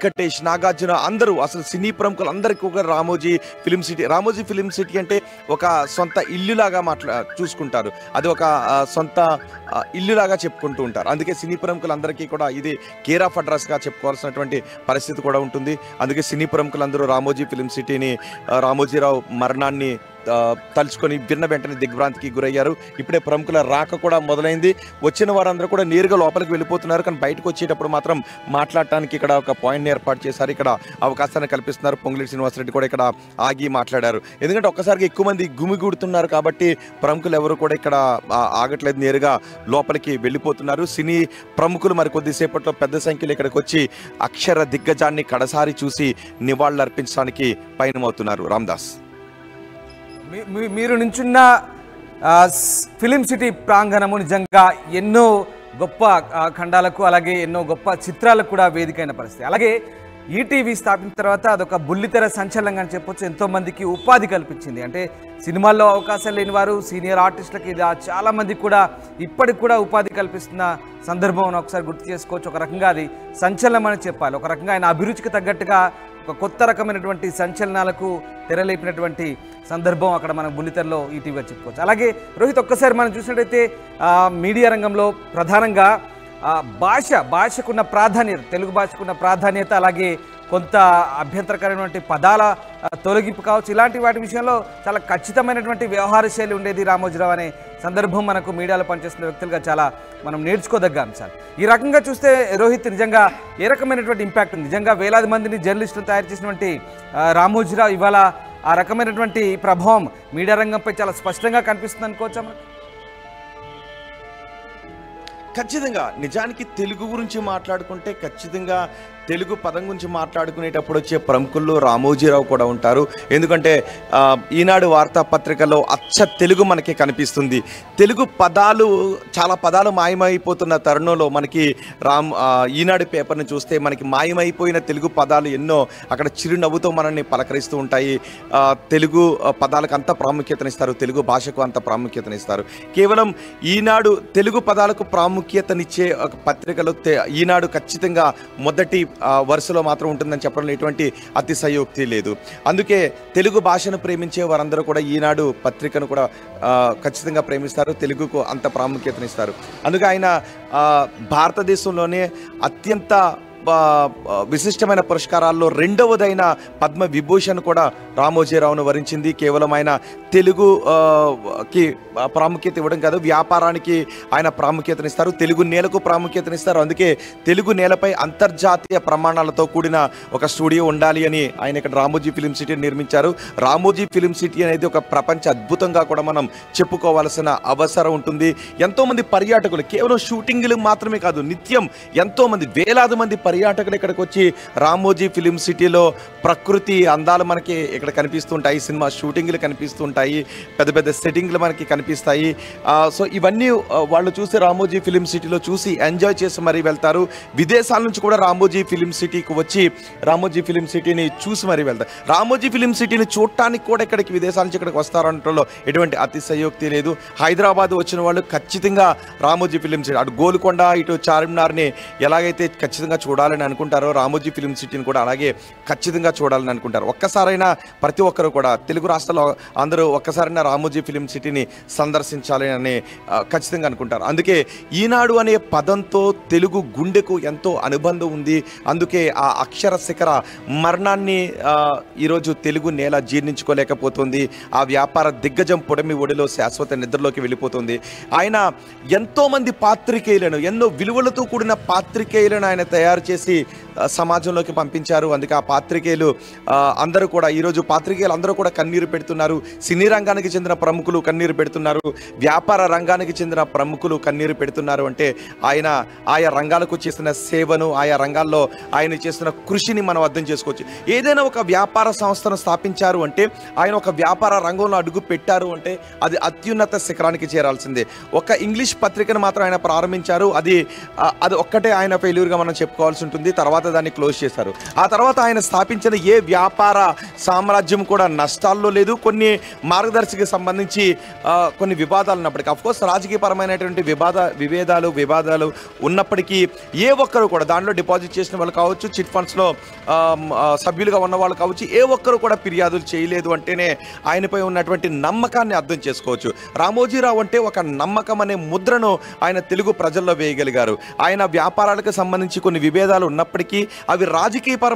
వెంకటేష్, నాగార్జున అందరూ అసలు సినీ ప్రముఖులు అందరికీ ఒక రామోజీ ఫిలిం సిటీ అంటే ఒక సొంత ఇల్లులాగా చూసుకుంటారు. అది ఒక సొంత ఇల్లులాగా చెప్పుకుంటూ ఉంటారు. అందుకే సినీ ప్రముఖులందరికీ కూడా ఇది కేర్ ఆఫ్ అడ్రస్గా చెప్పుకోవాల్సినటువంటి పరిస్థితి కూడా ఉంటుంది. అందుకే సినీ ప్రముఖులందరూ రామోజీ ఫిలిం సిటీని, రామోజీరావు మరణాన్ని తలుచుకొని విన్న వెంటనే దిగ్భ్రాంతికి గురయ్యారు. ఇప్పుడే ప్రముఖుల రాక కూడా మొదలైంది. వచ్చిన వారందరూ కూడా నేరుగా లోపలికి వెళ్ళిపోతున్నారు. కానీ బయటకు వచ్చేటప్పుడు మాత్రం మాట్లాడటానికి ఇక్కడ ఒక పాయింట్ని ఏర్పాటు చేశారు. ఇక్కడ అవకాశాన్ని కల్పిస్తున్నారు. పొంగులేటి శ్రీనివాసరెడ్డి కూడా ఇక్కడ ఆగి మాట్లాడారు. ఎందుకంటే ఒక్కసారిగా ఎక్కువ మంది గుమిగూడుతున్నారు కాబట్టి ప్రముఖులు ఎవరు కూడా ఇక్కడ ఆగట్లేదు, నేరుగా లోపలికి వెళ్ళిపోతున్నారు. సినీ ప్రముఖులు మరి కొద్దిసేపట్లో పెద్ద సంఖ్యలో ఇక్కడికి వచ్చి అక్షర దిగ్గజాన్ని కడసారి చూసి నివాళులర్పించడానికి పయనమవుతున్నారు. రామ్దాస్, మీరు నించున్న ఫిలిం సిటీ ప్రాంగణము నిజంగా ఎన్నో గొప్ప ఖండాలకు అలాగే ఎన్నో గొప్ప చిత్రాలకు కూడా వేదికైన పరిస్థితి. అలాగే ఈటీవీ స్థాపించిన తర్వాత అదొక బుల్లితెర సంచలనంగా అని చెప్పొచ్చు. ఎంతోమందికి ఉపాధి కల్పించింది. అంటే సినిమాల్లో అవకాశాలు లేని వారు, సీనియర్ ఆర్టిస్టులకి ఇది చాలామందికి కూడా ఇప్పటికి కూడా ఉపాధి కల్పిస్తున్న సందర్భం ఒకసారి గుర్తు చేసుకోవచ్చు. ఒక రకంగా అది సంచలనం అని చెప్పాలి. ఒక రకంగా ఆయన అభిరుచికి తగ్గట్టుగా ఒక కొత్త రకమైనటువంటి సంచలనాలకు తెరలేపినటువంటి సందర్భం అక్కడ మనం బుల్లితెరలో ఈటీవీగా చెప్పుకోవచ్చు. అలాగే రోహిత్, ఒక్కసారి మనం చూసినట్టయితే మీడియా రంగంలో ప్రధానంగా భాషకున్న ప్రాధాన్యత, తెలుగు భాషకున్న ప్రాధాన్యత, అలాగే కొంత అభ్యంతరకరమైనటువంటి పదాల తొలగింపు కావచ్చు, ఇలాంటి వాటి విషయంలో చాలా ఖచ్చితమైనటువంటి వ్యవహార శైలి ఉండేది రామోజీరావు అనే సందర్భం మనకు మీడియాలో పనిచేస్తున్న వ్యక్తులుగా చాలా మనం నేర్చుకోదగ్గ అంశాలు. ఈ రకంగా చూస్తే రోహిత్, నిజంగా ఏ రకమైనటువంటి ఇంపాక్ట్ ఉంది? నిజంగా వేలాది మందిని జర్నలిస్టులు తయారు చేసినటువంటి రామోజీరావు ఇవాళ ఆ రకమైనటువంటి ప్రభావం మీడియా రంగంపై చాలా స్పష్టంగా కనిపిస్తుంది అనుకోవచ్చా మనకు? ఖచ్చితంగా. నిజానికి తెలుగు గురించి మాట్లాడుకుంటే ఖచ్చితంగా తెలుగు పదం గురించి మాట్లాడుకునేటప్పుడు వచ్చే ప్రముఖుల్లో రామోజీరావు కూడా ఉంటారు. ఎందుకంటే ఈనాడు వార్తాపత్రికలో అచ్చ తెలుగు మనకి కనిపిస్తుంది. తెలుగు పదాలు, చాలా పదాలు మాయమైపోతున్న తరుణంలో మనకి ఈనాడు పేపర్ని చూస్తే మనకి మాయమైపోయిన తెలుగు పదాలు ఎన్నో అక్కడ చిరునవ్వుతో మనల్ని పలకరిస్తూ ఉంటాయి. తెలుగు పదాలకు అంత ప్రాముఖ్యతనిస్తారు, తెలుగు భాషకు అంత ప్రాముఖ్యతనిస్తారు. కేవలం ఈనాడు తెలుగు పదాలకు ప్రాముఖ్యతనిచ్చే ఒక పత్రికలో ఈనాడు ఖచ్చితంగా మొదటి వరుసలో మాత్రం ఉంటుందని చెప్పడంలో ఎటువంటి అతిశయోక్తి లేదు. అందుకే తెలుగు భాషను ప్రేమించే వారందరూ కూడా ఈనాడు పత్రికను కూడా ఖచ్చితంగా ప్రేమిస్తారు, తెలుగుకు అంత ప్రాముఖ్యతనిస్తారు. అందుకే ఆయన భారతదేశంలోనే అత్యంత విశిష్టమైన పురస్కారాల్లో రెండవదైన పద్మ విభూషణ్ కూడా రామోజీరావును వరించింది. కేవలం ఆయన తెలుగుకి ప్రాముఖ్యత ఇవ్వడం కాదు, వ్యాపారానికి ఆయన ప్రాముఖ్యతనిస్తారు, తెలుగు నేలకు ప్రాముఖ్యతనిస్తారు. అందుకే తెలుగు నేలపై అంతర్జాతీయ ప్రమాణాలతో కూడిన ఒక స్టూడియో ఉండాలి అని ఆయన ఇక్కడ రామోజీ ఫిలిం సిటీని నిర్మించారు. రామోజీ ఫిలిం సిటీ అనేది ఒక ప్రపంచ అద్భుతంగా కూడా మనం చెప్పుకోవాల్సిన అవసరం ఉంటుంది. ఎంతోమంది పర్యాటకులు, కేవలం షూటింగ్లు మాత్రమే కాదు, నిత్యం ఎంతోమంది వేలాది మంది పర్యాటకులు ఇక్కడికి వచ్చి రామోజీ ఫిలిం సిటీలో ప్రకృతి అందాలు మనకి ఇక్కడ కనిపిస్తుంటాయి, సినిమా షూటింగ్లు కనిపిస్తుంటాయి, పెద్ద పెద్ద సెట్టింగ్లు మనకి కనిపిస్తాయి. సో ఇవన్నీ వాళ్ళు చూసి రామోజీ ఫిలిం సిటీలో చూసి ఎంజాయ్ చేసి మరీ వెళ్తారు. విదేశాల నుంచి కూడా రామోజీ ఫిలిం సిటీకి వచ్చి రామోజీ ఫిలిం సిటీని చూసి మరీ వెళ్తారు. రామోజీ ఫిలిం సిటీని చూడటానికి కూడా ఇక్కడికి విదేశాల నుంచి ఇక్కడికి వస్తారంటలో ఎటువంటి అతిశయోక్తి లేదు. హైదరాబాద్ వచ్చిన వాళ్ళు ఖచ్చితంగా రామోజీ ఫిలిం సిటీ, అటు గోల్కొండ ఇటు చార్మినార్ని ఎలాగైతే ఖచ్చితంగా చూడాలని అనుకుంటారో రామోజీ ఫిలిం సిటీని కూడా అలాగే ఖచ్చితంగా చూడాలని అనుకుంటారు. ఒక్కసారైనా ప్రతి ఒక్కరు కూడా తెలుగు రాష్ట్రాల్లో అందరూ ఒక్కసారైనా రామోజీ ఫిలిం సిటీని సందర్శించాలి అని ఖచ్చితంగా అనుకుంటారు. అందుకే ఈనాడు అనే పదంతో తెలుగు గుండెకు ఎంతో అనుబంధం ఉంది. అందుకే ఆ అక్షర శిఖర మరణాన్ని ఈరోజు తెలుగు నేల జీర్ణించుకోలేకపోతుంది. ఆ వ్యాపార దిగ్గజం పొడమి ఒడిలో శాశ్వత నిద్రలోకి వెళ్ళిపోతుంది. ఆయన ఎంతోమంది పాత్రికేయులను, ఎన్నో విలువలతో కూడిన పాత్రికేయులను ఆయన తయారు చేసి సమాజంలోకి పంపించారు. అందుకే ఆ పాత్రికేయులు అందరూ కూడా ఈరోజు పాత్రికేయులు అందరూ కూడా కన్నీరు పెడుతున్నారు. సినీ రంగానికి చెందిన ప్రముఖులు కన్నీరు పెడుతున్నారు, వ్యాపార రంగానికి చెందిన ప్రముఖులు కన్నీరు పెడుతున్నారు. అంటే ఆయన ఆయా రంగాలకు చేసిన సేవను, ఆయా రంగాల్లో ఆయన చేసిన కృషిని మనం అర్థం చేసుకోవచ్చు. ఏదైనా ఒక వ్యాపార సంస్థను స్థాపించారు అంటే, ఆయన ఒక వ్యాపార రంగంలో అడుగు పెట్టారు అంటే అది అత్యున్నత శిఖరానికి చేరాల్సిందే. ఒక ఇంగ్లీష్ పత్రికను మాత్రం ఆయన ప్రారంభించారు, అది ఒక్కటే ఆయన ఫెయిల్యూర్గా మనం చెప్పుకోవాల్సి చేయాల్సి ఉంటుంది. తర్వాత దాన్ని క్లోజ్ చేశారు. ఆ తర్వాత ఆయన స్థాపించిన ఏ వ్యాపార సామ్రాజ్యం కూడా నష్టాల్లో లేదు. కొన్ని మార్గదర్శికి సంబంధించి కొన్ని వివాదాలు ఉన్నప్పటికీ, అఫ్కోర్స్ రాజకీయపరమైనటువంటి విభేదాలు ఉన్నప్పటికీ ఏ ఒక్కరు కూడా దాంట్లో డిపాజిట్ చేసిన వాళ్ళు కావచ్చు, చిట్ ఫండ్స్లో సభ్యులుగా ఉన్న వాళ్ళు కావచ్చు, ఏ ఒక్కరు కూడా ఫిర్యాదులు చేయలేదు అంటేనే ఆయనపై ఉన్నటువంటి నమ్మకాన్ని అర్థం చేసుకోవచ్చు. రామోజీరావు అంటే ఒక నమ్మకం అనే ముద్రను ఆయన తెలుగు ప్రజల్లో వేయగలిగారు. ఆయన వ్యాపారాలకు సంబంధించి కొన్ని విభేదాలు ఉన్నప్పటికీ అవి రాజకీయపరమైన